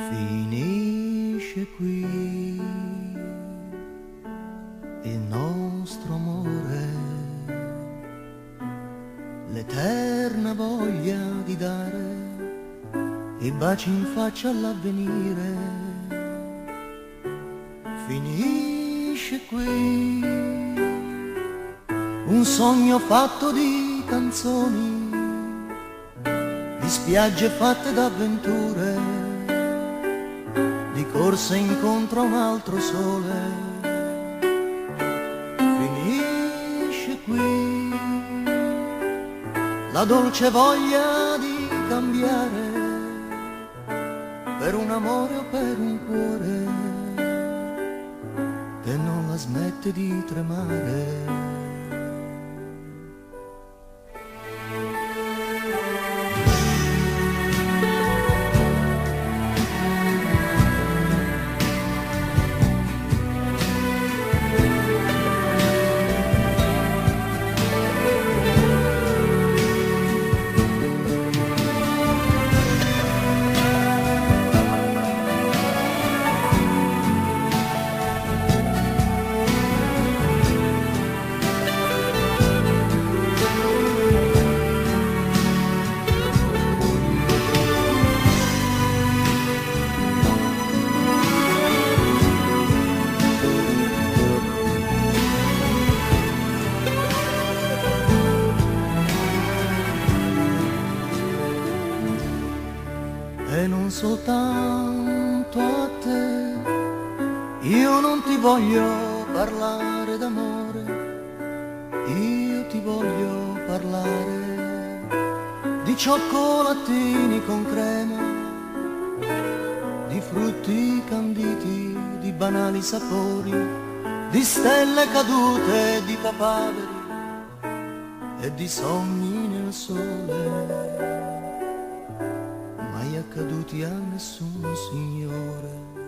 Finisce qui il nostro amore, l'eterna voglia di dare i baci in faccia all'avvenire. Finisce qui un sogno fatto di canzoni, di spiagge fatte d'avventure, di corse incontro a un altro sole. Finisce qui la dolce voglia di cambiare per un amore o per un cuore che non la smette di tremare. E non soltanto a te, io non ti voglio parlare d'amore, io ti voglio parlare di cioccolatini con crema, di frutti canditi, di banali sapori, di stelle cadute, di papaveri e di sogni nel sole mai accaduti a nessun signore.